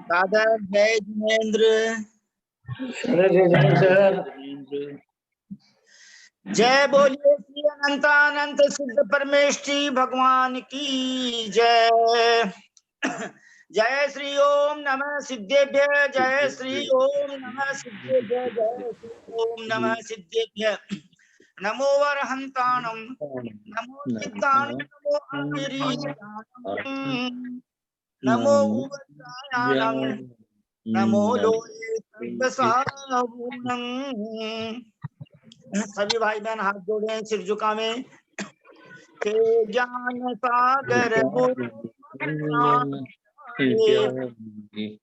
दादा जय जिनेन्द्र। सर जय बोलिए श्री अनंतानंत सिद्ध परमेष्ठी भगवान की जय। जय श्री ओम नमः सिद्धेभ्य, जय श्री ओम नमः सिद्धेभ्य, जय श्री ओम नमः सिद्धेभ्य। नमो वरहंताणं, नमो सिद्धाणं, नमो अविरीशाणं, नमो उवत्सायानं, नमो लोये सर्वसाहूनं। सभी भाई बहन हाथ जोड़े हैं, सिर झुकावे। हे ज्ञान सागर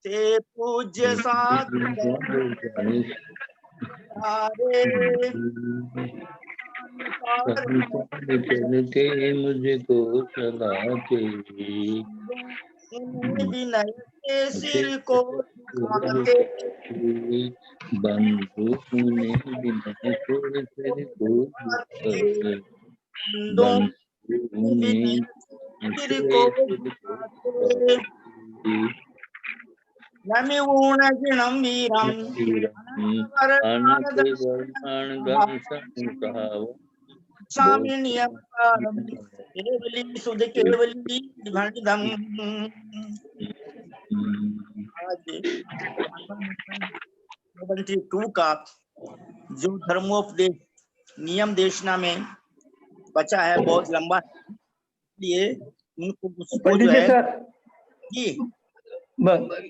ते पूज्य साधु मुझे को चलाते विनय के सिर को झुकाते, बंधु ने विनय के सिर को झुकाते, बंधु ने सिर को झुकाते। नमि ऊणगिणं वीरं स्वामी नियमकारं केवली सुध केवली भणिदं। आज 72 का जो धर्मोपदेश नियम देशना में बचा है बहुत लंबा, इसलिए उनको पंडित जी सर जी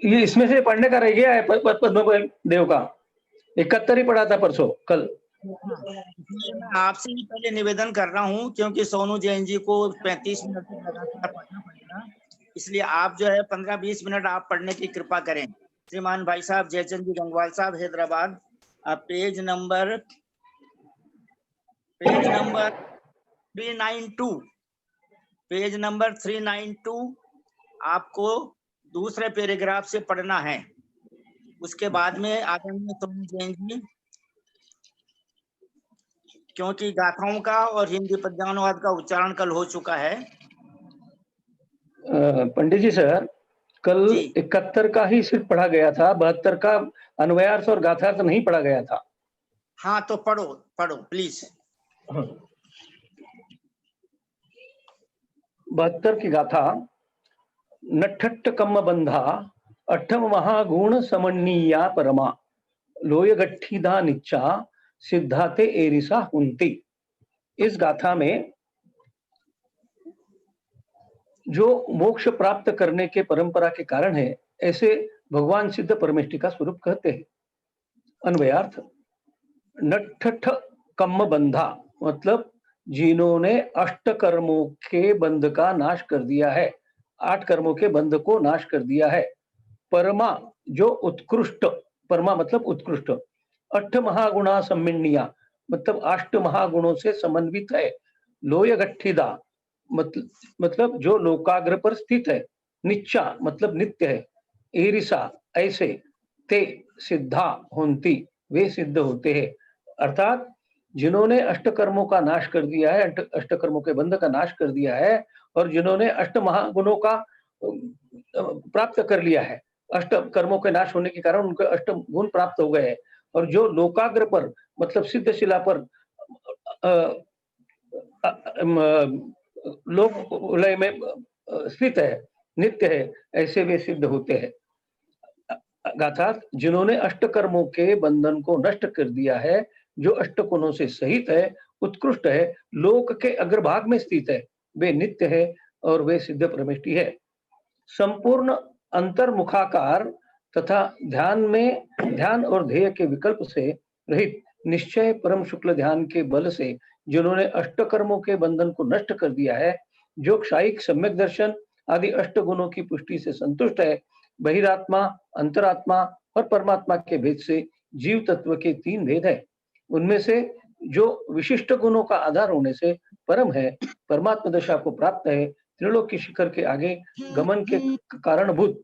ये इसमें से पढ़ने का रह गया है पद्म देव का 71 ही पढ़ा था परसों कल। मैं आपसे ही पहले निवेदन कर रहा हूं, क्योंकि सोनू जैन जी को 35 मिनट तक लगातार पढ़ना पड़ेगा, इसलिए आप जो है 15-20 मिनट आप पढ़ने की कृपा करें। श्रीमान भाई साहब जयचंद जी गंगवाल साहब Hyderabad, page number 392, page number 392 आपको दूसरे पैराग्राफ से पढ़ना है। उसके बाद में आदरणीय सोनू जैन जी, क्योंकि गाथाओं का और हिंदी पद्यानुवाद का उच्चारण कल हो चुका है। पंडित जी सर कल 71 का ही सिर्फ पढ़ा गया था, 72 का अन्वयार्थ और गाथार्थ नहीं पढ़ा गया था। हाँ तो पढ़ो प्लीज। 72 की गाथा। नठट्ट कम्म बंधा अठम महागुण समन्नीया परमा, लोय गठीदा निच्चा सिद्धाते एरिसा हुंती। इस गाथा में जो मोक्ष प्राप्त करने के परंपरा के कारण है, ऐसे भगवान सिद्ध परमेष्ठी का स्वरूप कहते हैं। अन्वयार्थ, नठठ कम्म बंधा मतलब जिन्होंने अष्ट कर्मों के बंध का नाश कर दिया है, 8 कर्मों के बंध को नाश कर दिया है। परमा जो उत्कृष्ट, परमा मतलब उत्कृष्ट। 8 महागुणा सम्मिन्निया मतलब 8 महागुणों से समन्वित है। लोय गठिदा मतलब जो लोकाग्र पर स्थित है। निच्चा मतलब नित्य है। एरिसा ऐसे, ते सिद्धा होंती वे सिद्ध होते हैं। अर्थात जिन्होंने अष्ट कर्मों का नाश कर दिया है, अष्ट कर्मों के बंध का नाश कर दिया है, और जिन्होंने अष्ट महागुणों का प्राप्त कर लिया है, अष्ट कर्मों के नाश होने के कारण उनके अष्ट गुण प्राप्त हो गए हैं, और जो लोकाग्र पर मतलब सिद्ध शिला पर लोक लय में स्थित है, नित्य है, ऐसे वे सिद्ध होते हैं। गाथा, जिन्होंने अष्ट कर्मों के बंधन को नष्ट कर दिया है, जो अष्ट गुणों से सहित है, उत्कृष्ट है, लोक के अग्रभाग में स्थित है, वे नित्य है और वे सिद्ध परमेष्ठी है। संपूर्ण अंतर्मुखाकार तथा ध्यान और ध्येय के विकल्प से रहित निश्चय परम शुक्ल ध्यान के बल से जिन्होंने अष्ट कर्मों के बंधन को नष्ट कर दिया है, जो क्षायिक सम्यक दर्शन आदि अष्ट गुणों की पुष्टि से संतुष्ट है, बहिरात्मा, अंतरात्मा और परमात्मा के भेद से जीव तत्व के 3 भेद है। उनमें से जो विशिष्ट गुणों का आधार होने से परम है, परमात्मा दशा को प्राप्त है, त्रिलोक शिखर के आगे गमन के कारणभूत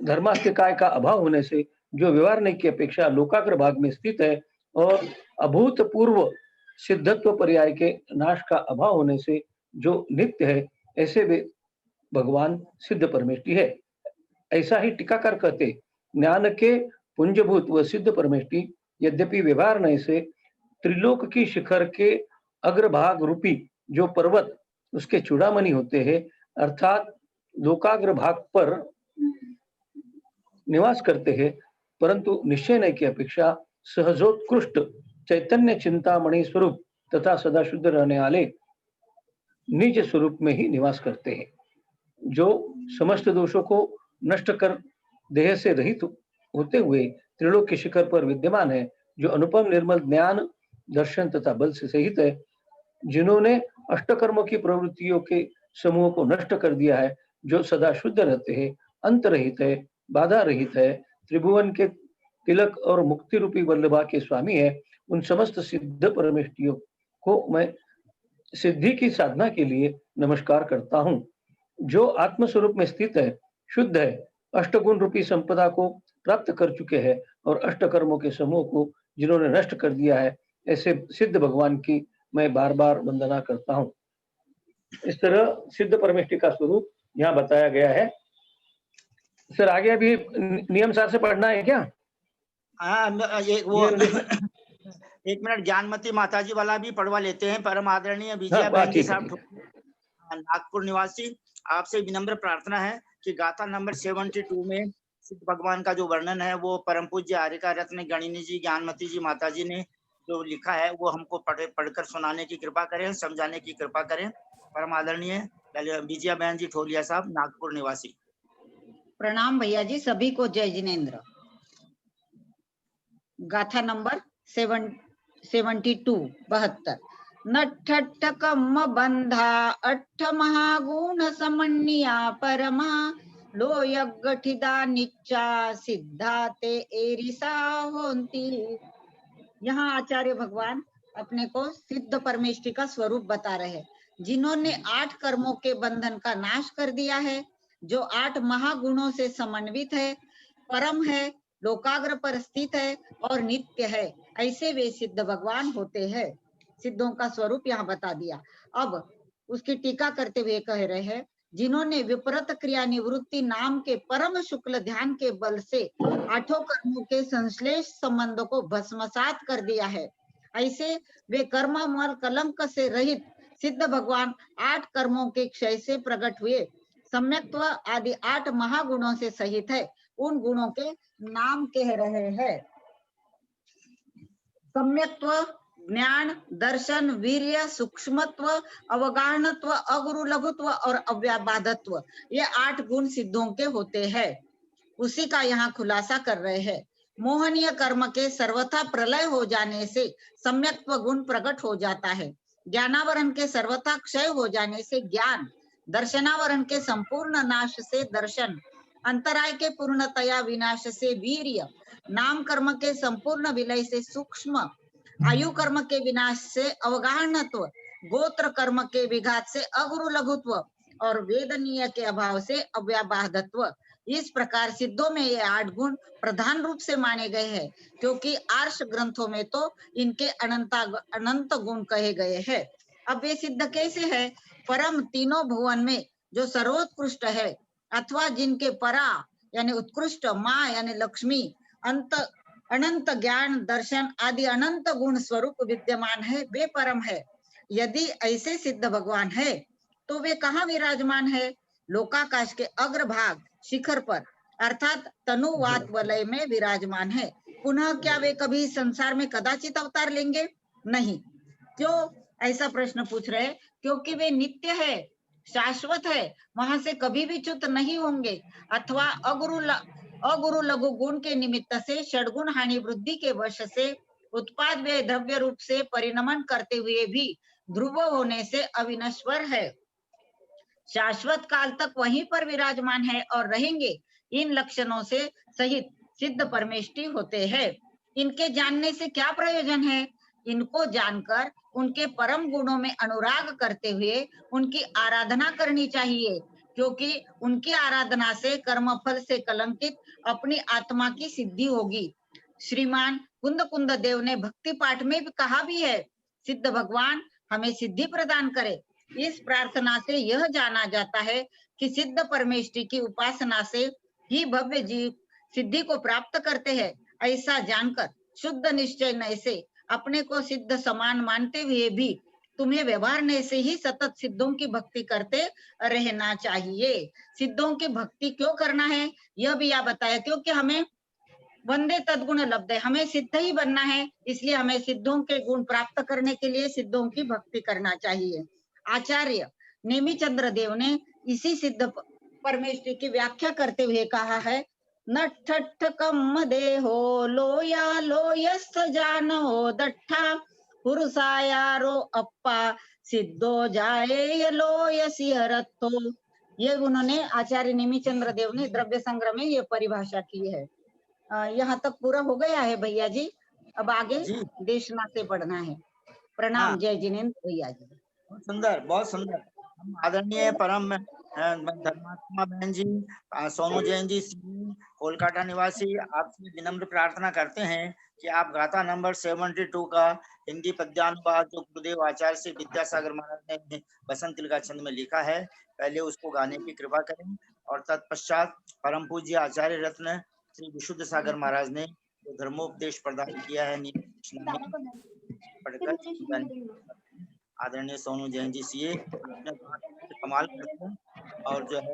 धर्मास्तिकाय का अभाव होने से जो व्यवहार की अपेक्षा लोकाग्र भाग में स्थित है, और अभूतपूर्व सिद्धत्व पर्याय के नाश का अभाव होने से जो नित्य है, ऐसे वे भगवान सिद्ध परमेष्ठी है। ऐसा ही टीकाकार कहते, ज्ञान के पुंजभूत व सिद्ध परमेष्टि यद्यपि व्यवहार नय से त्रिलोक की शिखर के अग्रभाग रूपी जो पर्वत उसके चूड़ामणि होते हैं, अर्थात लोकाग्र भाग पर निवास करते हैं, परंतु निश्चय नय की अपेक्षा सहजोत्कृष्ट चैतन्य चिंतामणि स्वरूप तथा सदा शुद्ध रहने वाले निज स्वरूप में ही निवास करते हैं, जो समस्त दोषों को नष्ट कर देह से रहित होते हुए त्रिलोक के शिखर पर विद्यमान है, जो अनुपम निर्मल ज्ञान दर्शन तथा बल से सहित है, जिन्होंने अष्टकर्मों की प्रवृत्तियों के समूह को नष्ट कर दिया है, जो सदा शुद्ध रहते हैं, अंत रहित है, बाधा रहित है, त्रिभुवन के तिलक और मुक्ति रूपी वल्लभा के स्वामी है, उन समस्त सिद्ध परमेष्टियों को मैं सिद्धि की साधना के लिए नमस्कार करता हूँ। जो आत्मस्वरूप में स्थित है, शुद्ध है, अष्टगुण रूपी संपदा को प्राप्त कर चुके हैं और अष्टकर्मों के समूह को जिन्होंने नष्ट कर दिया है, ऐसे सिद्ध भगवान की मैं बार बार वंदना करता हूँ। इस तरह सिद्ध परमेष्टि का स्वरूप यहाँ बताया गया है। सर आगे अभी नियम सार से पढ़ना है क्या? हाँ, एक मिनट ज्ञानमती माताजी वाला भी पढ़वा लेते हैं। परम आदरणीय विजया बहन जी साहब, नागपुर निवासी, आपसे विनम्र प्रार्थना है कि गाथा नंबर 72 में सिद्ध भगवान का जो वर्णन है वो परम पूज्य आर्यका रत्न गणिनी जी ज्ञानमती जी माताजी ने जो लिखा है वो हमको पढ़कर सुनाने की कृपा करें, समझाने की कृपा करें। परम आदरणीय विजया बहन जी ठोलिया साहब, नागपुर निवासी। प्रणाम भैया जी, सभी को जय जिनेन्द्र। गाथा नंबर 72 नठट्ठकम बंधा अट्ठ महागुण समन्या परमा लोयग गठिदा निच्चा सिद्धा ते एरिसा होंती। यहाँ आचार्य भगवान अपने को सिद्ध परमेष्टि का स्वरूप बता रहे हैं, जिन्होंने 8 कर्मों के बंधन का नाश कर दिया है, जो 8 महागुणों से समन्वित है, परम है, लोकाग्र पर स्थित है और नित्य है, ऐसे वे सिद्ध भगवान होते हैं। सिद्धों का स्वरूप यहाँ बता दिया। अब उसकी टीका करते हुए कह रहे हैं, जिन्होंने विपरीत क्रिया निवृत्ति नाम के परम शुक्ल ध्यान के बल से 8 कर्मों के संश्लेष संबंध को भस्मसात कर दिया है, ऐसे वे कर्ममल कलंक से रहित सिद्ध भगवान 8 कर्मों के क्षय से प्रकट हुए, सम्यक्त्व आदि 8 महागुणों से सहित है। उन गुणों के नाम कह रहे हैं। सम्यक्त्व, ज्ञान, दर्शन, वीर्य, सूक्ष्मत्व, अवगाहनत्व, अगुरु लघुत्व और अव्याबाधत्व, ये 8 गुण सिद्धों के होते हैं। उसी का यहाँ खुलासा कर रहे हैं। मोहनीय कर्म के सर्वथा प्रलय हो जाने से सम्यक्त्व गुण प्रकट हो जाता है। ज्ञानावरण के सर्वथा क्षय हो जाने से ज्ञान, दर्शनावरण के संपूर्ण नाश से दर्शन, अंतराय के पूर्णतया विनाश से वीर्य, नाम कर्म के संपूर्ण विलय से सूक्ष्म, आयु कर्म के विनाश से अवगाहनत्व, गोत्र कर्म के विघात से अगुरु लघुत्व और वेदनीय के अभाव से अव्याबाधत्व। इस प्रकार सिद्धों में ये 8 गुण प्रधान रूप से माने गए हैं, क्योंकि आर्ष ग्रंथों में तो इनके अनंत गुण कहे गए हैं। अब ये सिद्ध कैसे है? परम तीनों भुवन में जो सर्वोत्कृष्ट है, अथवा जिनके परा यानी उत्कृष्ट, माँ यानी लक्ष्मी, अनंत ज्ञान, दर्शन आदि अनंत गुण स्वरूप विद्यमान है, वे परम है। यदि ऐसे सिद्ध भगवान है तो वे कहाँ विराजमान है? लोकाकाश के अग्रभाग शिखर पर, अर्थात तनुवात वलय में विराजमान है। पुनः क्या वे कभी संसार में कदाचित अवतार लेंगे? नहीं। क्यों ऐसा प्रश्न पूछ रहे? क्योंकि वे नित्य है, शाश्वत है, वहां से कभी भी च्युत नहीं होंगे। अथवा अगुरु लघु गुण के निमित्त से षडगुण हानि वृद्धि के वश से उत्पाद व्यय द्रव्य रूप से परिणमन करते हुए भी ध्रुव होने से अविनश्वर है, शाश्वत काल तक वहीं पर विराजमान है और रहेंगे। इन लक्षणों से सहित सिद्ध परमेष्टि होते हैं। इनके जानने से क्या प्रयोजन है? इनको जानकर उनके परम गुणों में अनुराग करते हुए उनकी आराधना करनी चाहिए, क्योंकि उनकी आराधना से कर्मफल से कलंकित अपनी आत्मा की सिद्धि होगी। श्रीमान कुंद देव ने भक्ति पाठ में भी कहा भी है, सिद्ध भगवान हमें सिद्धि प्रदान करे। इस प्रार्थना से यह जाना जाता है कि सिद्ध परमेष्टि की उपासना से ही भव्य जीव सिद्धि को प्राप्त करते हैं, ऐसा जानकर शुद्ध निश्चय नय से अपने को सिद्ध समान मानते हुए भी तुम्हें व्यवहार नय से ही सतत सिद्धों की भक्ति करते रहना चाहिए। सिद्धों की भक्ति क्यों करना है यह भी आप बताया, क्योंकि हमें वंदे तद्गुण लब्ध है, हमें सिद्ध ही बनना है, इसलिए हमें सिद्धों के गुण प्राप्त करने के लिए सिद्धों की भक्ति करना चाहिए। आचार्य नेमिचंद्र देव ने इसी सिद्ध परमेश्वरी की व्याख्या करते हुए कहा है, नठठ कम देहो लोया लोयस्थ जानो दट्ठा पुरुषायारो अप्पा सिद्धो जाए लोय सिहरत्तो। ये उन्होंने आचार्य नेमिचंद्र देव ने द्रव्य संग्रह में ये परिभाषा की है। यहाँ तक पूरा हो गया है भैया जी, अब आगे जी देशना से पढ़ना है। प्रणाम हाँ, जय जिनेन्द्र भैया जी। बहुत सुंदर, बहुत सुंदर। हम आदरणीय परम धर्मात्मा बहन जी, सोनू जैन जी, कोलकाता निवासी, आपसे विनम्र प्रार्थना करते हैं कि आप गाथा नंबर 72 का हिंदी पद्यानुवाद जो गुरुदेव आचार्य श्री विद्यासागर महाराज ने बसंत तिलका छंद में लिखा है, पहले उसको गाने की कृपा करें, और तत्पश्चात परम पूज्य आचार्य रत्न श्री विशुद्ध सागर महाराज ने जो धर्मोपदेश प्रदान किया है पढ़कर आदरणीय सोनू जैन जी सीए अपने बात से कमाल करते हैं, और जो है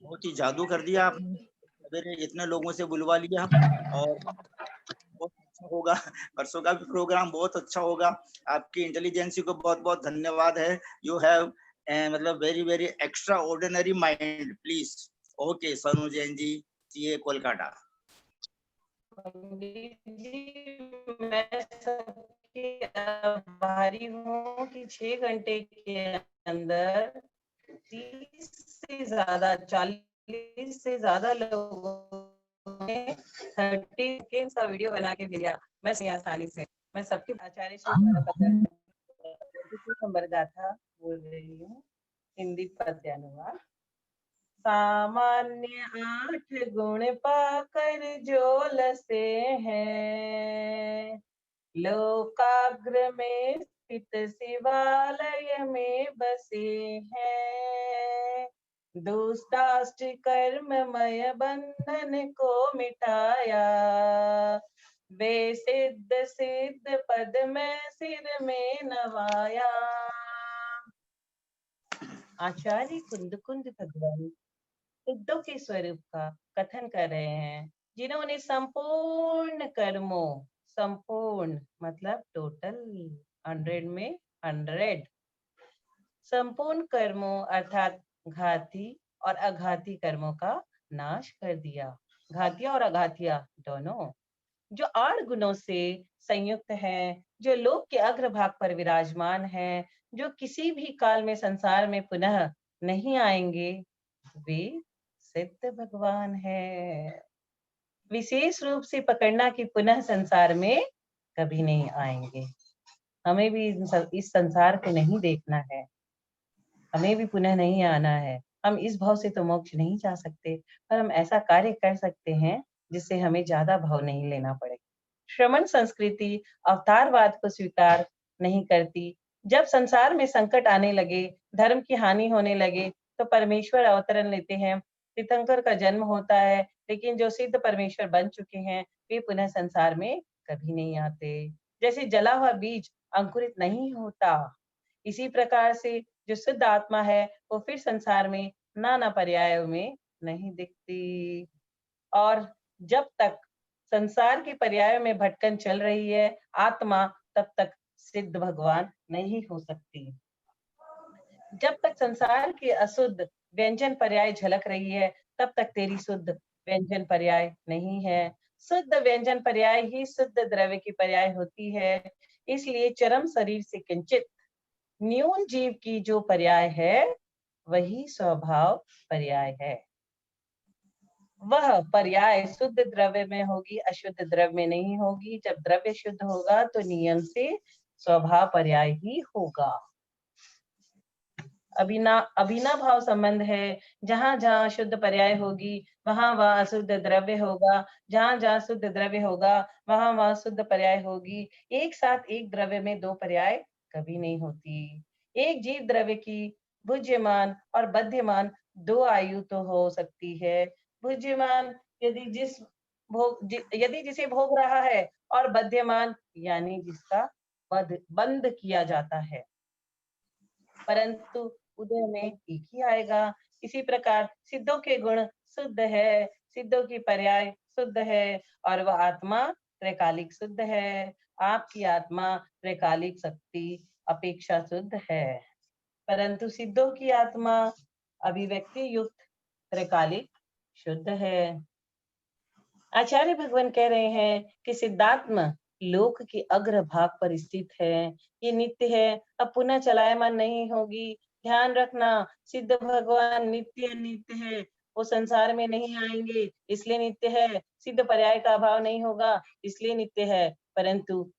बहुत ही जादू कर दिया आपने, सवेरे इतने लोगों से बुलवा लिया, और बहुत अच्छा होगा, परसों का भी प्रोग्राम बहुत अच्छा होगा। आपकी इंटेलिजेंसी को बहुत बहुत धन्यवाद है। यू हैव मतलब very very extraordinary mind, please. Okay Sonu Jain ji, CA Kolkata. मैं सबके आभारी हूँ कि 6 घंटे के अंदर 30 से ज्यादा 40 से ज्यादा लोगों ने 30 सेकेंड का वीडियो बना के दिया। मैं आसानी से मैं सबके आचार्य नंबर गाथा बोल रही हूँ, हिंदी पद्यानुवाद। सामान्य 8 गुण पाकर जो लसे हैं, लोकाग्र में स्थित शिवालय में बसे हैं। दुष्टाष्ट कर्ममय बंधन को मिटाया, बेसिद्ध सिद्ध पद में सिर में नवाया। आचार्य कुंद कुंद भगवान सिद्धों के स्वरूप का कथन कर रहे हैं, जिन्होंने संपूर्ण कर्मों, संपूर्ण मतलब टोटल, 100 में 100, संपूर्ण कर्मों अर्थात घाती और अघाती कर्मों का नाश कर दिया। घातिया और अघातिया दोनों जो 8 गुणों से संयुक्त हैं, जो लोक के अग्रभाग पर विराजमान हैं, जो किसी भी काल में संसार में पुनः नहीं आएंगे, वे सिद्ध भगवान है। विशेष रूप से पकड़ना कि पुनः संसार में कभी नहीं आएंगे। हमें भी इस संसार को नहीं देखना है, हमें भी पुनः नहीं आना है। हम इस भाव से तो मोक्ष नहीं जा सकते, पर हम ऐसा कार्य कर सकते हैं जिससे हमें ज्यादा भाव नहीं लेना पड़े। श्रमण संस्कृति अवतारवाद को स्वीकार नहीं करती। जब संसार में संकट आने लगे, धर्म की हानि होने लगे, तो परमेश्वर अवतरण लेते हैं, तीर्थंकर का जन्म होता है, लेकिन जो सिद्ध परमेश्वर बन चुके हैं वे पुनः संसार में कभी नहीं आते। जैसे जला हुआ बीज अंकुरित नहीं होता, इसी प्रकार से जो शुद्ध आत्मा है वो फिर संसार में नाना पर्यायों में नहीं दिखती। और जब तक संसार के पर्यायों में भटकन चल रही है आत्मा, तब तक सिद्ध भगवान नहीं हो सकती। जब तक संसार के अशुद्ध व्यंजन पर्याय झलक रही है, तब तक तेरी शुद्ध व्यंजन पर्याय नहीं है। शुद्ध व्यंजन पर्याय ही शुद्ध द्रव्य की पर्याय होती है। इसलिए चरम शरीर से किंचित न्यून जीव की जो पर्याय है वही स्वभाव पर्याय है। वह पर्याय शुद्ध द्रव्य में होगी, अशुद्ध द्रव्य में नहीं होगी। जब द्रव्य शुद्ध होगा तो नियम से स्वभाव पर्याय ही होगा। अभिनाभाव संबंध है, जहां जहां शुद्ध पर्याय होगी वहां वहां अशुद्ध द्रव्य होगा, जहां जहां शुद्ध द्रव्य होगा वहां वहां शुद्ध पर्याय होगी। एक साथ एक द्रव्य में 2 पर्याय कभी नहीं होती। एक जीव द्रव्य की भुज्यमान और बध्यमान 2 आयु तो हो सकती है। भुज्यमान यदि जिसे भोग रहा है, और बध्यमान यानी जिसका बंद किया जाता है, परंतु उदय में एक ही आएगा। इसी प्रकार सिद्धों के गुण शुद्ध है, सिद्धों की पर्याय शुद्ध है, और वह आत्मा त्रैकालिक शुद्ध है। आपकी आत्मा त्रैकालिक शक्ति अपेक्षा शुद्ध है, परंतु सिद्धों की आत्मा अभिव्यक्ति युक्त त्रैकालिक शुद्ध है। आचार्य भगवान कह रहे हैं कि सिद्धात्म लोक के अग्र भाग पर स्थित है, ये नित्य है, अब पुनः चलायमान नहीं होगी। ध्यान रखना, सिद्ध भगवान नित्य नित्य है, वो संसार में नहीं आएंगे इसलिए नित्य है, सिद्ध पर्याय का अभाव नहीं होगा इसलिए नित्य है, परंतु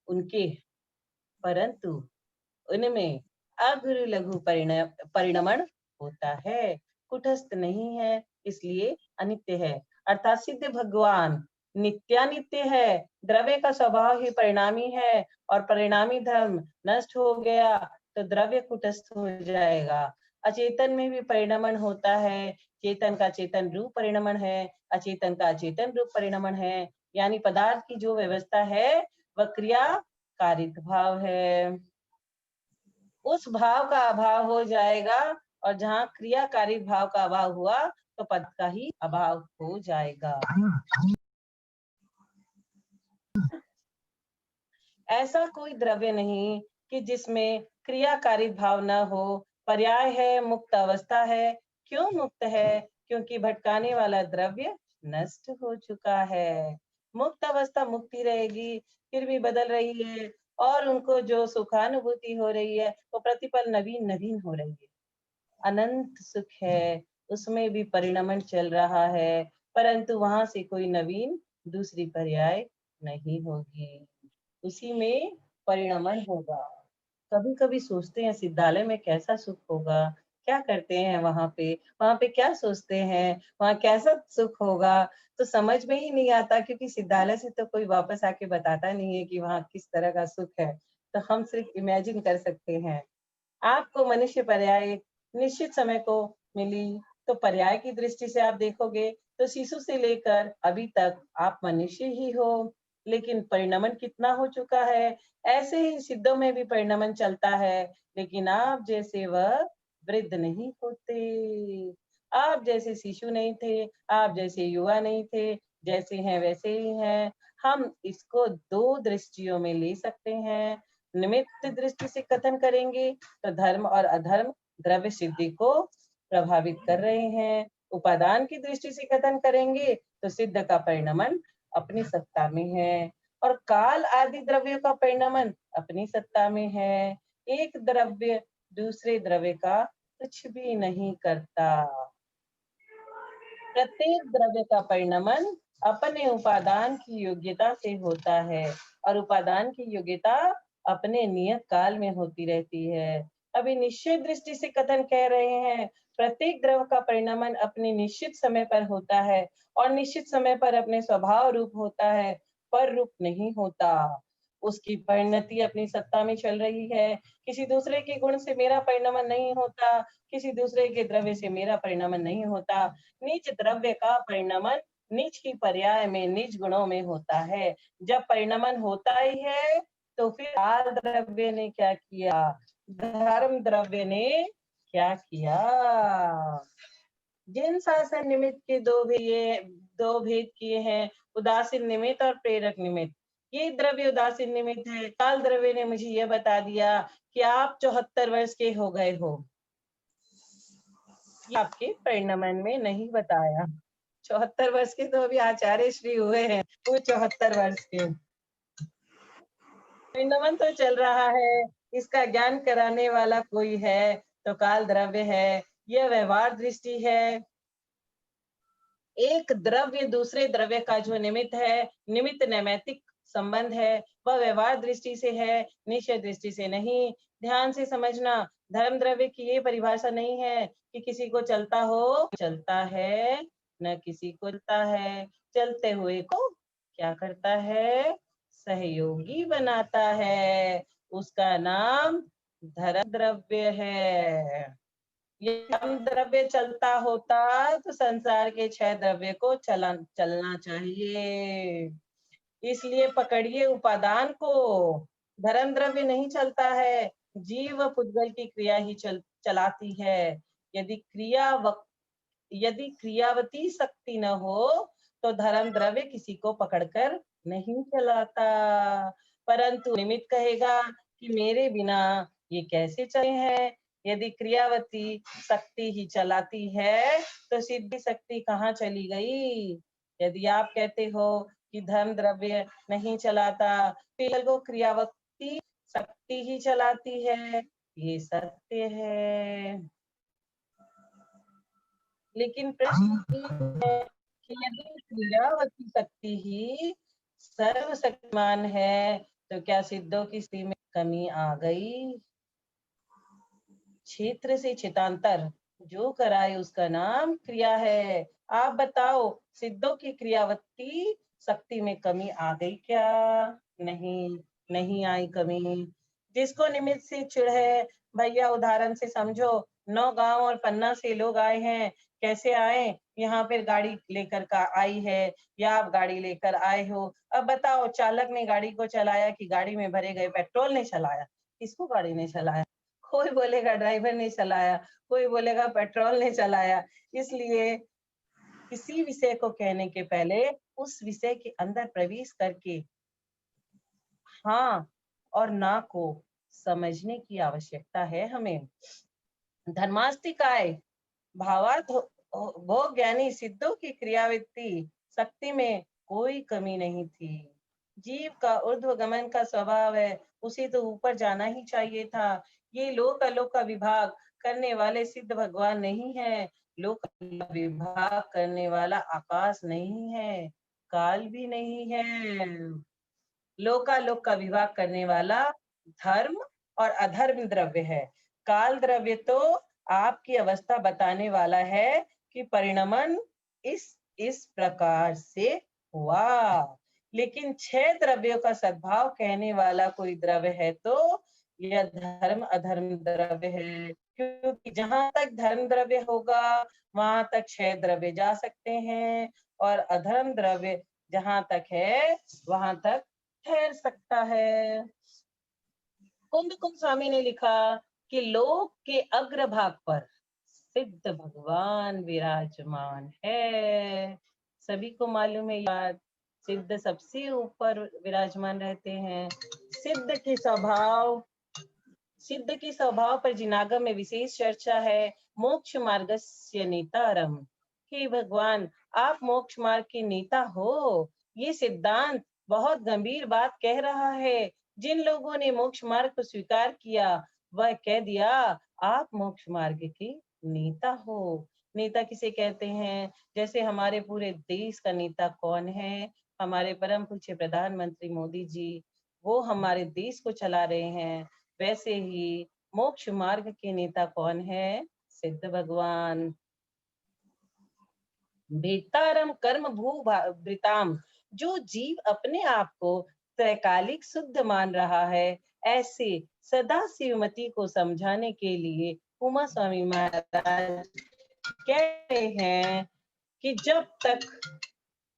उनमें अग्र लघु परिणमन होता है, कुटस्थ नहीं है इसलिए अनित्य है। अर्थात सिद्ध भगवान नित्यानित्य है, द्रव्य का स्वभाव ही परिणामी है, और परिणामी धर्म नष्ट हो गया तो द्रव्य कुटस्थ हो जाएगा। अचेतन में भी परिणमन होता है, चेतन का चेतन रूप परिणमन है, अचेतन का अचेतन रूप परिणमन है, यानी पदार्थ की जो व्यवस्था है वह क्रिया कारित भाव है, उस भाव का अभाव हो जाएगा, और जहाँ क्रियाकारी भाव का अभाव हुआ तो पद का ही अभाव हो जाएगा। ऐसा कोई द्रव्य नहीं कि जिसमें क्रियाकारी भाव न हो, पर्याय है, मुक्त अवस्था है। क्यों मुक्त है? क्योंकि भटकाने वाला द्रव्य नष्ट हो चुका है। मुक्त अवस्था मुक्ति रहेगी, फिर भी बदल रही है, और उनको जो सुखानुभूति हो रही है वो प्रतिपल नवीन नवीन हो रही है। अनंत सुख है, उसमें भी परिणमन चल रहा है, परंतु वहां से कोई नवीन दूसरी पर्याय नहीं होगी, उसी में परिणमन होगा। कभी कभी सोचते हैं सिद्धालय में कैसा सुख होगा, क्या करते हैं वहां पे क्या सोचते हैं, वहां कैसा सुख होगा, तो समझ में ही नहीं आता, क्योंकि सिद्धालय से तो कोई वापस आके बताता नहीं है कि वहां किस तरह का सुख है, तो हम सिर्फ इमेजिन कर सकते हैं। आपको मनुष्य पर्याय निश्चित समय को मिली, तो पर्याय की दृष्टि से आप देखोगे तो शिशु से लेकर अभी तक आप मनुष्य ही हो, लेकिन परिणमन कितना हो चुका है। ऐसे ही सिद्धों में भी परिणमन चलता है, लेकिन आप जैसे वह वृद्ध नहीं होते, आप जैसे शिशु नहीं थे, आप जैसे युवा नहीं थे, जैसे हैं वैसे ही हैं। हम इसको दो दृष्टियों में ले सकते हैं। निमित्त दृष्टि से कथन करेंगे तो धर्म और अधर्म द्रव्य सिद्धि को प्रभावित कर रहे हैं। उपादान की दृष्टि से कथन करेंगे तो सिद्ध का परिणमन अपनी सत्ता में है, और काल आदि द्रव्यों का परिणमन अपनी सत्ता में है। एक द्रव्य दूसरे द्रव्य का कुछ भी नहीं करता। प्रत्येक द्रव्य का परिणमन अपने उपादान की योग्यता से होता है, और उपादान की योग्यता अपने नियत काल में होती रहती है। अभी निश्चित दृष्टि से कथन कह रहे हैं, प्रत्येक द्रव्य का परिणमन अपने निश्चित समय पर होता है, और निश्चित समय पर अपने स्वभाव रूप होता है, पर रूप नहीं होता। उसकी परिणति अपनी सत्ता में चल रही है। किसी दूसरे के गुण से मेरा परिणमन नहीं होता, किसी दूसरे के द्रव्य से मेरा परिणमन नहीं होता। नीच द्रव्य का परिणमन नीच की पर्याय में नीच गुणों में होता है। जब परिणमन होता ही है तो फिर काल द्रव्य ने क्या किया, धर्म द्रव्य ने क्या किया। जिन शासन निमित्त के दो भेद किए हैं, उदासीन निमित्त और प्रेरक निमित्त। ये द्रव्य उदासीन निमित्त है। काल द्रव्य ने मुझे यह बता दिया कि आप 74 वर्ष के हो गए हो, आपके परिणमन में नहीं बताया। 74 वर्ष के तो अभी आचार्य श्री हुए हैं, वो 74 वर्ष के। परिणमन तो चल रहा है, इसका ज्ञान कराने वाला कोई है तो काल द्रव्य है। यह व्यवहार दृष्टि है। एक द्रव्य दूसरे द्रव्य का जो निमित्त है, निमित्त नैमित्तिक संबंध है, वह व्यवहार दृष्टि से है, निश्चय दृष्टि से नहीं। ध्यान से समझना, धर्म द्रव्य की ये परिभाषा नहीं है कि किसी को चलता हो चलता है, न किसी को चलता है। चलते हुए को क्या करता है, सहयोगी बनाता है, उसका नाम धर्म द्रव्य है। ये हम द्रव्य चलता होता तो संसार के 6 द्रव्य को चलना चाहिए। इसलिए पकड़िए उपादान को। धर्म द्रव्य नहीं चलता है, जीव व पुद्गल की क्रिया ही चलाती है। यदि क्रियावती शक्ति न हो तो धर्म द्रव्य किसी को पकड़कर नहीं चलाता। परंतु निमित्त कहेगा कि मेरे बिना ये कैसे चले हैं। यदि क्रियावती शक्ति ही चलाती है तो सिद्धि शक्ति कहाँ चली गई। यदि आप कहते हो कि धर्म द्रव्य नहीं चलाता, फिर को क्रियावती शक्ति ही चलाती है, ये सत्य है। लेकिन प्रश्न ये है कि यदि क्रियावती शक्ति ही सर्वशक्तिमान है तो क्या सिद्धों की स्थिति में कमी आ गई। क्षेत्र से चितांतर जो कराए उसका नाम क्रिया है। आप बताओ सिद्धों की क्रियावती शक्ति में कमी आ गई क्या। नहीं, नहीं आई कमी। जिसको निमित्त से चिढ़ है, भैया उदाहरण से समझो, 9 गांव और पन्ना से लोग आए हैं। कैसे आए, यहाँ पर गाड़ी लेकर का आई है या आप गाड़ी लेकर आए हो। अब बताओ चालक ने गाड़ी को चलाया कि गाड़ी में भरे गए पेट्रोल ने चलाया। किसको गाड़ी ने चलाया। कोई बोलेगा ड्राइवर ने चलाया, कोई बोलेगा पेट्रोल ने चलाया। इसलिए किसी विषय को कहने के पहले उस विषय के अंदर प्रवेश करके हाँ और ना को समझने की आवश्यकता है हमें। धर्मास्तिकाय भावार्थ भोग ज्ञानी सिद्धों की क्रियावृत्ति शक्ति में कोई कमी नहीं थी। जीव का ऊर्ध्वगमन का स्वभाव है, उसे तो ऊपर जाना ही चाहिए था। ये लोक अलोक का विभाग करने वाले सिद्ध भगवान नहीं है। लोक विभाग करने वाला आकाश नहीं है, काल भी नहीं है। लोकालोक का विभाग करने वाला धर्म और अधर्म द्रव्य है। काल द्रव्य तो आपकी अवस्था बताने वाला है कि परिणमन इस प्रकार से हुआ। लेकिन 6 द्रव्यों का सद्भाव कहने वाला कोई द्रव्य है तो यह धर्म अधर्म द्रव्य है। क्योंकि जहां तक धर्म द्रव्य होगा वहां तक 6 द्रव्य जा सकते हैं और अधर्म द्रव्य जहां तक है वहां तक ठहर सकता है। कुंद स्वामी ने लिखा कि लोक के अग्रभाग पर सिद्ध भगवान विराजमान है। सभी को मालूम है याद, सिद्ध सबसे ऊपर विराजमान रहते हैं। सिद्ध के स्वभाव पर जिनागम में विशेष चर्चा है। मोक्ष मार्गस्य नेतारम, हे भगवान आप मोक्ष मार्ग के नेता हो। ये सिद्धांत बहुत गंभीर बात कह रहा है। जिन लोगों ने मोक्ष मार्ग को स्वीकार किया वह कह दिया आप मोक्ष मार्ग के नेता हो। नेता किसे कहते हैं। जैसे हमारे पूरे देश का नेता कौन है, हमारे परम पूज्य प्रधानमंत्री मोदी जी, वो हमारे देश को चला रहे हैं। वैसे ही मोक्ष मार्ग के नेता कौन है, सिद्ध भगवान। भेतारम कर्म भूभृताम, जो जीव अपने आप को त्रैकालिक शुद्ध मान रहा है, ऐसे सदा शिवमती को समझाने के लिए उमा स्वामी महाराज कह रहे हैं कि जब तक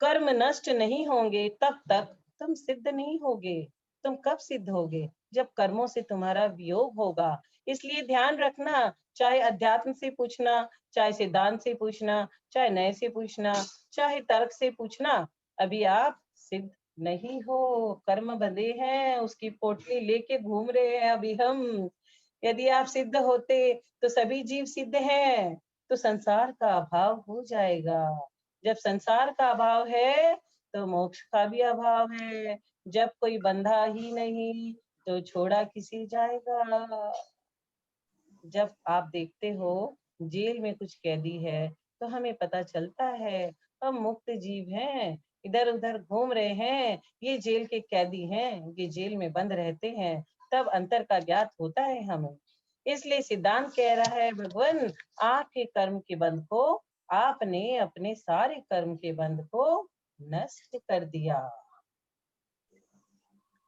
कर्म नष्ट नहीं होंगे तब तक तुम सिद्ध नहीं होगे। तुम कब सिद्ध होगे, जब कर्मों से तुम्हारा वियोग होगा। इसलिए ध्यान रखना, चाहे अध्यात्म से पूछना, चाहे सिद्धांत से पूछना, चाहे नए से पूछना, चाहे तर्क से पूछना, अभी आप सिद्ध नहीं हो। कर्म बंधे हैं, उसकी पोटली लेके घूम रहे हैं अभी हम। यदि आप सिद्ध होते तो सभी जीव सिद्ध हैं, तो संसार का अभाव हो जाएगा। जब संसार का अभाव है तो मोक्ष का भी अभाव है। जब कोई बंधा ही नहीं तो छोड़ा किसी जाएगा। जब आप देखते हो जेल में कुछ कैदी है तो हमें पता चलता है हम मुक्त जीव हैं, इधर उधर घूम रहे हैं, ये जेल के कैदी हैं, ये जेल में बंद रहते हैं। तब अंतर का ज्ञात होता है हमें। इसलिए सिद्धांत कह रहा है भगवान आपके कर्म के बंध को, आपने अपने सारे कर्म के बंध को नष्ट कर दिया।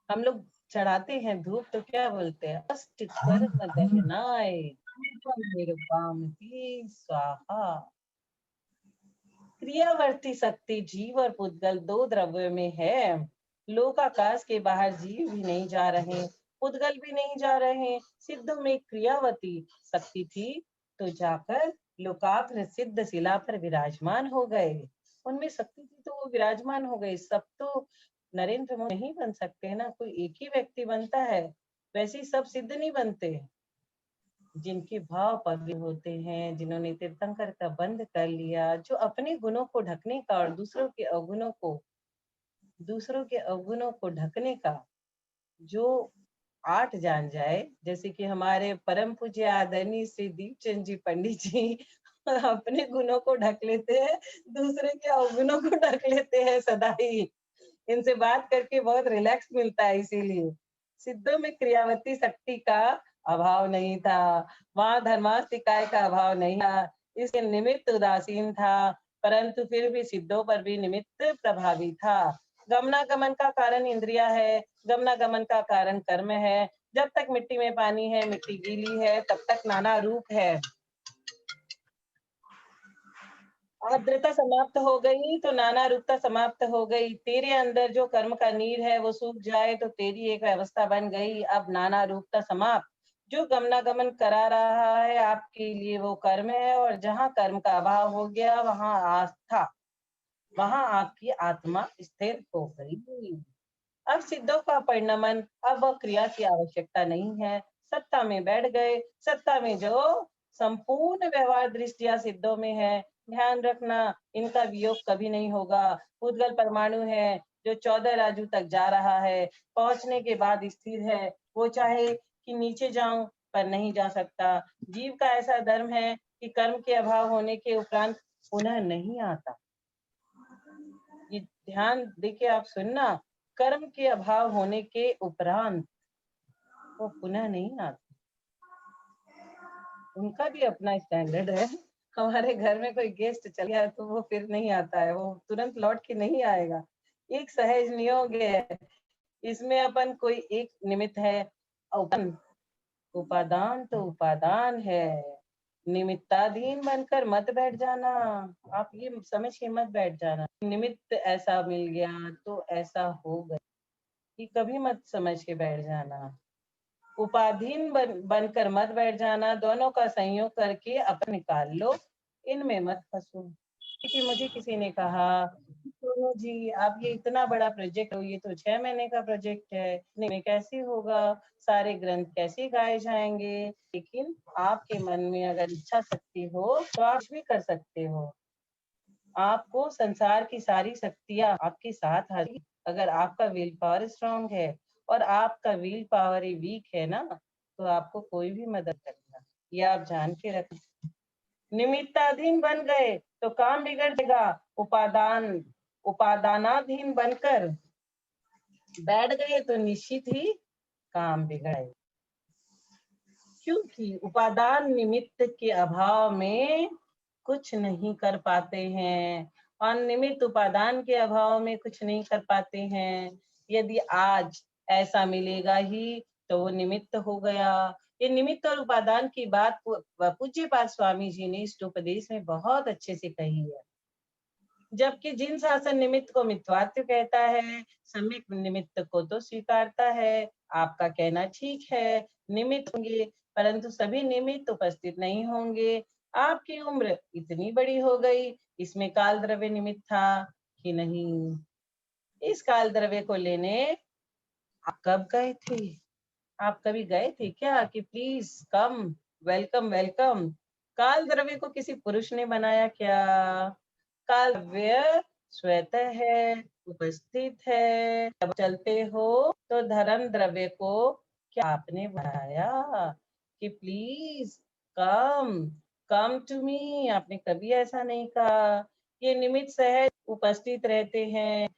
हम लोग चढ़ाते हैं धूप तो क्या बोलते हैं, अष्ट कर्म दहनाय। निरुपामति स्वाहा। क्रियावर्ती शक्ति जीव और पुद्गल दो द्रव्यों में है। लोकाकाश के बाहर जीव भी नहीं जा रहे, पुद्गल भी नहीं जा रहे। सिद्ध में क्रियावती शक्ति थी तो जाकर लोकाग्र सिद्ध शिला पर विराजमान हो गए। उनमें शक्ति थी तो वो विराजमान हो गए। सब तो नरेंद्र मोदी नहीं बन सकते ना, कोई एक ही व्यक्ति बनता है। वैसे ही सब सिद्ध नहीं बनते। जिनके भाव पवित्र होते हैं, जिन्होंने तीर्थंकर का बंद कर लिया, जो अपने गुणों को ढकने का और दूसरों के अवगुणों को ढकने का जो आर्ट जान जाए, जैसे कि हमारे परम पूज्य आदरणीय श्री दीपचंद जी पंडित जी अपने गुणों को ढक लेते हैं, दूसरे के अवगुणों को ढक लेते हैं सदा ही। इनसे बात करके बहुत रिलैक्स मिलता है। इसीलिए सिद्धों में क्रियावती शक्ति का अभाव नहीं था, वहां धर्मास्तिकाय का अभाव नहीं था, इसके निमित्त उदासीन था, परंतु फिर भी सिद्धों पर भी निमित्त प्रभावी था। गमनागमन का कारण इंद्रिया है, गमनागमन का कारण कर्म है। जब तक मिट्टी में पानी है, मिट्टी गीली है, तब तक नाना रूप है। आर्द्रता समाप्त हो गई तो नाना रूपता समाप्त हो गई। तेरे अंदर जो कर्म का नीर है वो सूख जाए तो तेरी एक व्यवस्था बन गई। अब नाना रूपता समाप्त। जो गमनागमन करा रहा है आपके लिए वो कर्म है, और जहाँ कर्म का अभाव हो गया वहाँ आस्था, वहाँ आपकी आत्मा स्थिर हो गई। अब सिद्धों का परिणमन, अब वह क्रिया की आवश्यकता नहीं है। सत्ता में बैठ गए। सत्ता में जो संपूर्ण व्यवहार दृष्टिया सिद्धों में है। ध्यान रखना, इनका वियोग कभी नहीं होगा। उद्गल परमाणु है जो 14 राजू तक जा रहा है, पहुंचने के बाद स्थिर है। वो चाहे कि नीचे जाऊं पर नहीं जा सकता। जीव का ऐसा धर्म है कि कर्म के अभाव होने के उपरांत पुनः नहीं आता। ये ध्यान देके आप सुनना, कर्म के अभाव होने के उपरांत वो पुनः नहीं आते। उनका भी अपना स्टैंडर्ड है। हमारे घर में कोई गेस्ट चल गया तो वो फिर नहीं आता है, वो तुरंत लौट के नहीं आएगा। एक सहज नियोग है। इसमें अपन कोई एक निमित्त है। उपादान तो उपादान है। निमित्ताधीन बनकर मत बैठ जाना। आप ये समझ के मत बैठ जाना निमित्त ऐसा मिल गया तो ऐसा हो गया, ये कभी मत समझ के बैठ जाना। उपाधीन बनकर मत बैठ जाना। दोनों का संयोग करके अपन निकाल लो, इनमें मत फंसो। क्योंकि मुझे किसी ने कहा, सोनू जी आप ये इतना बड़ा प्रोजेक्ट हो, ये तो 6 महीने का प्रोजेक्ट है, इतने में कैसे होगा, सारे ग्रंथ कैसे गाए जाएंगे। लेकिन आपके मन में अगर इच्छा शक्ति हो तो आप भी कर सकते हो। आपको संसार की सारी शक्तियां आपके साथ हाजिर। अगर आपका विल पावर स्ट्रांग है और आपका विल पावर ही वीक है ना, तो आपको कोई भी मदद करेगा, ये आप जान के रखें। निमित्ताधीन बन गए तो काम बिगड़ जाएगा। उपादानाधीन बनकर बैठ गए तो निश्चित ही काम बिगड़े। क्योंकि उपादान निमित्त के अभाव में कुछ नहीं कर पाते हैं, अनिमित्त उपादान के अभाव में कुछ नहीं कर पाते हैं। यदि आज ऐसा मिलेगा ही तो वो निमित्त हो गया। ये निमित्त और उपादान की बात पूज्यपाद स्वामी जी ने इस उपदेश में बहुत अच्छे से कही है। जबकि जिन शासन निमित्त को मिथ्यात्व कहता है, सम्यक निमित्त को तो स्वीकारता है। आपका कहना ठीक है, निमित्त होंगे परंतु सभी निमित्त उपस्थित नहीं होंगे। आपकी उम्र इतनी बड़ी हो गई, इसमें काल द्रव्य निमित्त था कि नहीं? इस काल द्रव्य को लेने आप कब गए थे? आप कभी गए थे क्या कि प्लीज कम, वेलकम वेलकम? काल द्रव्य को किसी पुरुष ने बनाया क्या? काल द्रव्य स्वतः है, उपस्थित है। जब चलते हो तो धर्म द्रव्य को क्या आपने बनाया कि please come, come to me? आपने कभी ऐसा नहीं कहा। ये निमित्त सहज उपस्थित रहते हैं।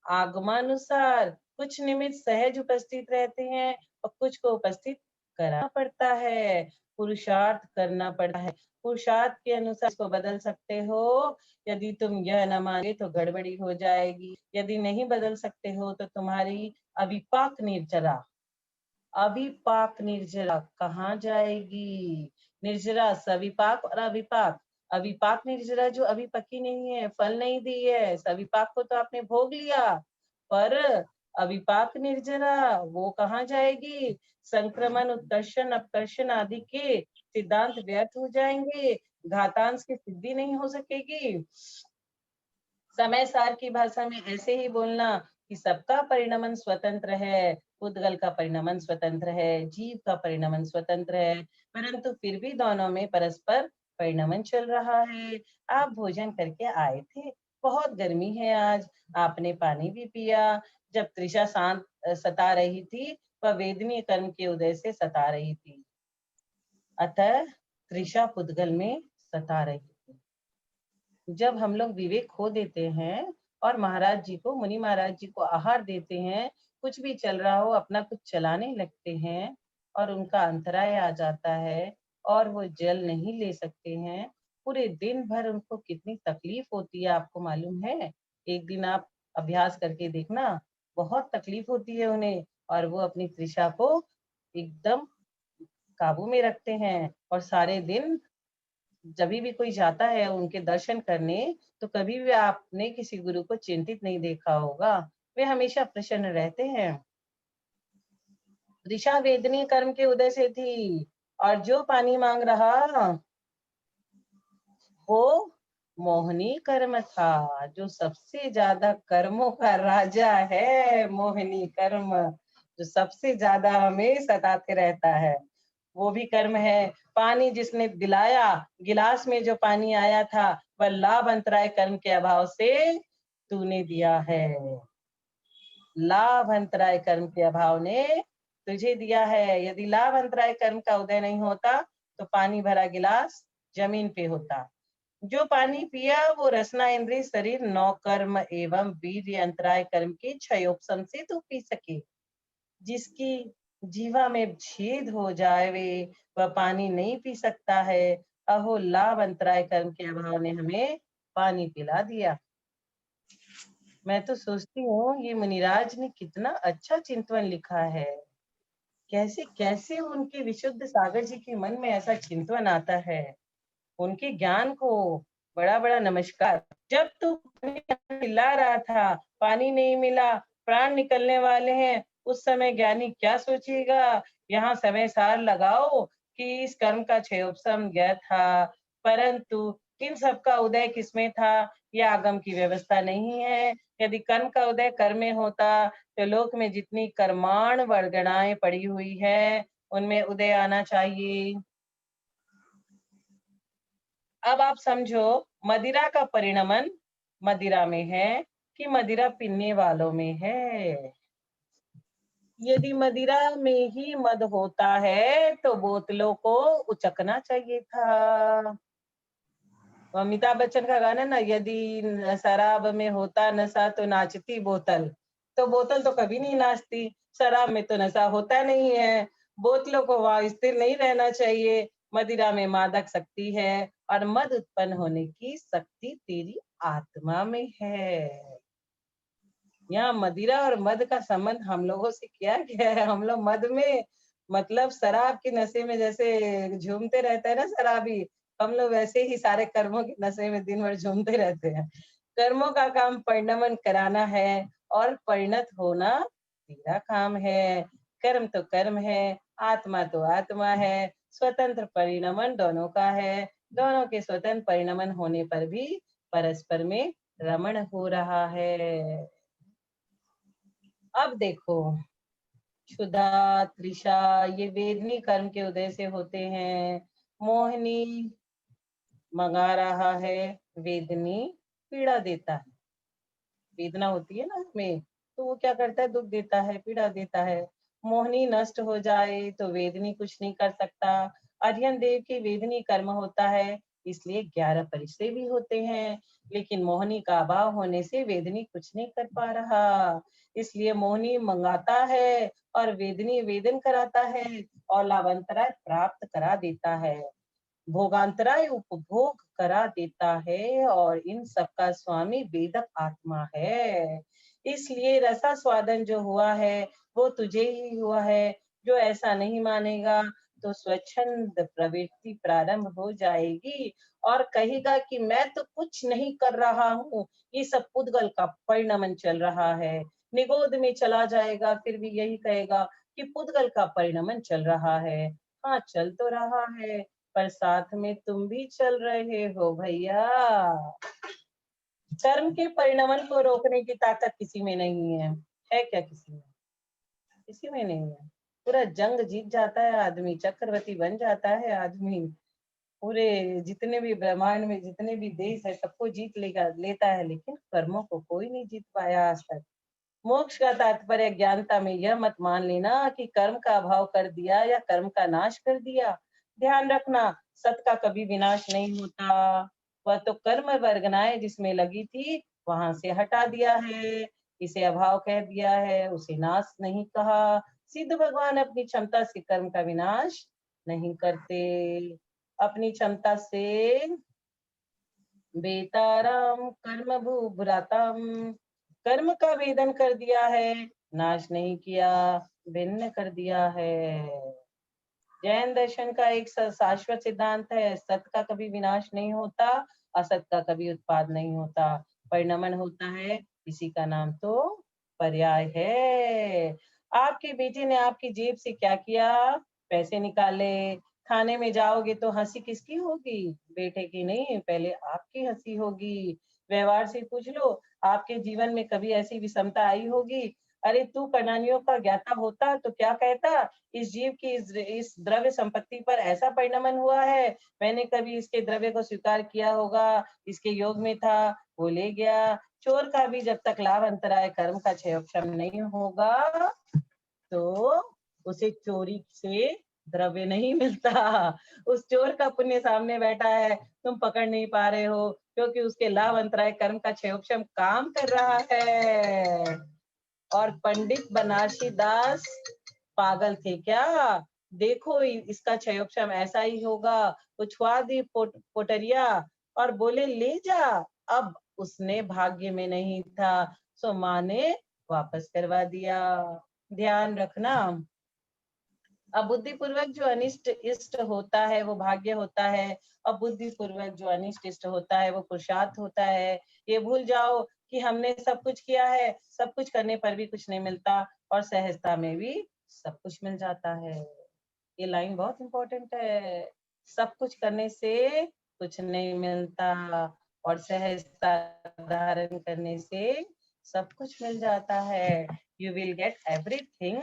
आगमानुसार कुछ निमित्त सहज उपस्थित रहते हैं और कुछ को उपस्थित करना पड़ता है, पुरुषार्थ करना पड़ता है। पुरुषार्थ के अनुसार इसको बदल सकते हो। यदि तुम यह न माने तो गड़बड़ी हो जाएगी। यदि नहीं बदल सकते हो तो तुम्हारी अविपाक निर्जरा कहाँ जाएगी? निर्जरा सविपाक और अविपाक। अविपाक निर्जरा जो अभी पकी नहीं है, फल नहीं दी है, सविपाक को तो आपने भोग लिया, पर अविपाक निर्जरा वो कहाँ जाएगी? संक्रमण, उत्कर्षण, अपकर्षण आदि के सिद्धांत व्यर्थ हो जाएंगे, घातांश की सिद्धि नहीं हो सकेगी। समय सार की भाषा में ऐसे ही बोलना कि सबका परिणमन स्वतंत्र है, उद्गल का परिणमन स्वतंत्र है, जीव का परिणमन स्वतंत्र है, परंतु फिर भी दोनों में परस्पर परिणमन चल रहा है। आप भोजन करके आए थे, बहुत गर्मी है आज, आपने पानी भी पिया। जब तृषा शांत सता रही थी, वह वेदनीय कर्म के उदय से सता रही थी, अतः तृषा पुद्गल में सता रही थी। जब हम लोग विवेक खो देते हैं और महाराज जी को, मुनि महाराज जी को आहार देते हैं, कुछ भी चल रहा हो अपना कुछ चलाने लगते हैं और उनका अंतराय आ जाता है और वो जल नहीं ले सकते हैं, पूरे दिन भर उनको कितनी तकलीफ होती है आपको मालूम है? एक दिन आप अभ्यास करके देखना, बहुत तकलीफ होती है उन्हें, और वो अपनी तृषा को एकदम काबू में रखते हैं। और सारे दिन जब भी कोई जाता है उनके दर्शन करने, तो कभी भी आपने किसी गुरु को चिंतित नहीं देखा होगा, वे हमेशा प्रसन्न रहते हैं। दिशा वेदनीय कर्म के उदय से थी, और जो पानी मांग रहा वो मोहिनी कर्म था, जो सबसे ज्यादा कर्मों का राजा है। मोहिनी कर्म जो सबसे ज्यादा हमें सताते रहता है, वो भी कर्म है। पानी जिसने दिलाया, गिलास में जो पानी आया था, वह लाभ अंतराय कर्म के अभाव से तूने दिया है। लाभ अंतराय कर्म के अभाव ने तुझे दिया है। यदि लाभ अंतराय कर्म का उदय नहीं होता तो पानी भरा गिलास जमीन पे होता। जो पानी पिया वो रसना इंद्रिय शरीर नौ कर्म एवं वीर्य अंतराय कर्म के क्षयोपशम से तो पी सके। जिसकी जीवा में छेद हो जाए वे वह पानी नहीं पी सकता है। अहो लाभ अंतराय कर्म के अभाव ने हमें पानी पिला दिया। मैं तो सोचती हूँ ये मुनिराज ने कितना अच्छा चिंतन लिखा है। कैसे कैसे उनके विशुद्ध सागर जी के मन में ऐसा चिंतन आता है। उनके ज्ञान को बड़ा बड़ा नमस्कार। जब तू चिल्ला रहा था, पानी नहीं मिला, प्राण निकलने वाले हैं, उस समय ज्ञानी क्या सोचेगा? यहाँ समय सार लगाओ कि इस कर्म का क्षयोपशम गया था, परंतु इन सब का उदय किसमें था? यह आगम की व्यवस्था नहीं है। यदि कर्म का उदय कर्म में होता तो लोक में जितनी कर्माण वर्गणाएं पड़ी हुई है उनमें उदय आना चाहिए। अब आप समझो, मदिरा का परिणमन मदिरा में है कि मदिरा पीने वालों में है? यदि मदिरा में ही मद होता है तो बोतलों को उचकना चाहिए था। अमिताभ बच्चन का गाना ना, यदि शराब में होता नशा तो नाचती बोतल। तो बोतल तो कभी नहीं नाचती, शराब में तो नशा होता नहीं है। बोतलों को वहां स्थिर नहीं रहना चाहिए। मदिरा में मादक शक्ति है और मद उत्पन्न होने की शक्ति तेरी आत्मा में है। यहाँ मदिरा और मद का संबंध हम लोगों से क्या गया है? हम लोग मद में मतलब शराब के नशे में जैसे झूमते रहते हैं ना शराबी, हम लोग वैसे ही सारे कर्मों के नशे में दिन भर झूमते रहते हैं। कर्मों का काम परिणमन कराना है और परिणत होना तेरा काम है। कर्म तो कर्म है, आत्मा तो आत्मा है, स्वतंत्र परिणमन दोनों का है। दोनों के स्वतंत्र परिणमन होने पर भी परस्पर में रमण हो रहा है। अब देखो, क्षुधा तृषा ये वेदनी कर्म के उदय से होते हैं। मोहिनी मंगा रहा है, वेदनी पीड़ा देता है। वेदना होती है ना हमें, तो वो क्या करता है? दुख देता है, पीड़ा देता है। मोहिनी नष्ट हो जाए तो वेदनी कुछ नहीं कर सकता। अर्यन देव की वेदनी कर्म होता है, इसलिए 11 परिचय भी होते हैं, लेकिन मोहिनी का अभाव होने से वेदनी कुछ नहीं कर पा रहा। इसलिए मोहिनी मंगाता है और वेदनी वेदन कराता है और लाभांतराय प्राप्त करा देता है, भोगांतराय उपभोग करा देता है, और इन सबका स्वामी वेदक आत्मा है। इसलिए रसा स्वादन जो हुआ है वो तुझे ही हुआ है। जो ऐसा नहीं मानेगा तो स्वच्छंद प्रवृत्ति प्रारंभ हो जाएगी और कहेगा कि मैं तो कुछ नहीं कर रहा हूँ, ये सब पुद्गल का परिणमन चल रहा है। निगोद में चला जाएगा फिर भी यही कहेगा कि पुद्गल का परिणमन चल रहा है। हाँ, चल तो रहा है, पर साथ में तुम भी चल रहे हो भैया। कर्म के परिणमन को रोकने की ताकत किसी में नहीं है क्या किसी में? किसी में नहीं है। पूरा जंग जीत जाता है आदमी, चक्रवर्ती बन जाता है आदमी, पूरे जितने भी ब्रह्मांड में जितने भी देश है सबको जीत लेता है, लेकिन कर्मों को कोई नहीं जीत पाया आज तक। मोक्ष का तात्पर्य ज्ञानता में यह मत मान लेना कि कर्म का अभाव कर दिया या कर्म का नाश कर दिया। ध्यान रखना, सत का कभी विनाश नहीं होता। वह तो कर्म वर्गनाएं जिसमें लगी थी वहां से हटा दिया है, इसे अभाव कह दिया है, उसे नाश नहीं कहा। सिद्ध भगवान अपनी क्षमता से कर्म का विनाश नहीं करते, अपनी क्षमता से बेताराम कर्म भूभ्रातम, कर्म का वेदन कर दिया है, नाश नहीं किया, भिन्न कर दिया है। जैन दर्शन का एक शाश्वत सिद्धांत है, सत का कभी विनाश नहीं होता, असत का कभी उत्पाद नहीं होता, परिणमन होता है, इसी का नाम तो पर्याय है। आपके बेटे ने आपकी जेब से क्या किया? पैसे निकाले। खाने में जाओगे तो हंसी किसकी होगी? बेटे की नहीं, पहले आपकी हंसी होगी। व्यवहार से पूछ लो, आपके जीवन में कभी ऐसी विषमता आई होगी? अरे तू कनानियों का ज्ञाता होता तो क्या कहता, इस जीव की इस द्रव्य संपत्ति पर ऐसा परिणमन हुआ है, मैंने कभी इसके द्रव्य को स्वीकार किया होगा, इसके योग में था, वो ले गया। चोर का भी जब तक लाभ अंतराय कर्म का क्षयक्षम नहीं होगा तो उसे चोरी से द्रव्य नहीं मिलता। उस चोर का पुण्य सामने बैठा है, तुम पकड़ नहीं पा रहे हो क्योंकि उसके लाभ अंतराय कर्म का क्षयक्षम काम कर रहा है। और पंडित बनारसी दास पागल थे क्या? देखो इसका क्षयोक्षम ऐसा ही होगा, तो छुआ दी पोटरिया और बोले ले जा। अब उसने भाग्य में नहीं था, सो माँ ने वापस करवा दिया। ध्यान रखना, अबुद्धि पूर्वक जो अनिष्ट इष्ट होता है वो भाग्य होता है, अबुद्धि पूर्वक जो अनिष्ट इष्ट होता है वो पुरुषार्थ होता है। ये भूल जाओ कि हमने सब कुछ किया है, सब कुछ करने पर भी कुछ नहीं मिलता और सहजता में भी सब कुछ मिल जाता है। ये लाइन बहुत इंपॉर्टेंट है, सब कुछ करने से कुछ नहीं मिलता और सहजता धारण करने से सब कुछ मिल जाता है। You will get everything.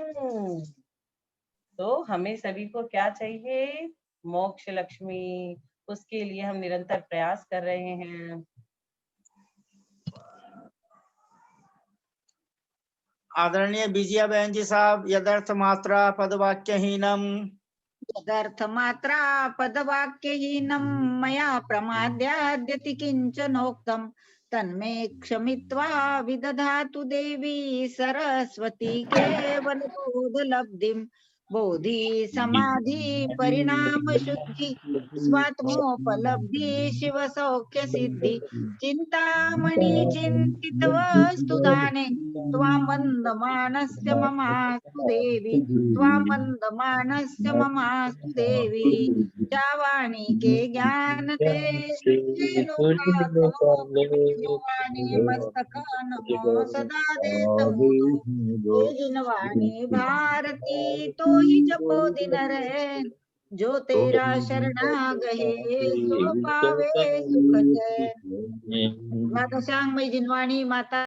तो हमें सभी को क्या चाहिए? मोक्ष लक्ष्मी, उसके लिए हम निरंतर प्रयास कर रहे हैं। आदरणीय विजया बहन जी साहब, यदर्थ मात्रा पदवाक्यहीनम यदर्थ मात्रा पदवाक्यहीनं मया प्रमाद्याद्यति किंचनोक्तम् तन्मे क्षमित्वा विदधातु देवी सरस्वती केवलबोधलब्धिम्। बोधि समाधि परिणाम शुद्धि स्वात्मोपलब्धि शिव सौख्य सिद्धि चिंतामणि चिंतित वस्तु दाने त्वामन्दमानस्य ममास्तु देवी त्वामन्दमानस्य ममास्तु देवी। जावाणी के ज्ञान ते लोकाने मस्तक नमो सदा देत मोदो। हे जिनवाणी भारती तो ही जपो दिन रहे, जो तेरा शरणागहे सो पावे सुख जय। द्वादशांग में जिनवाणी माता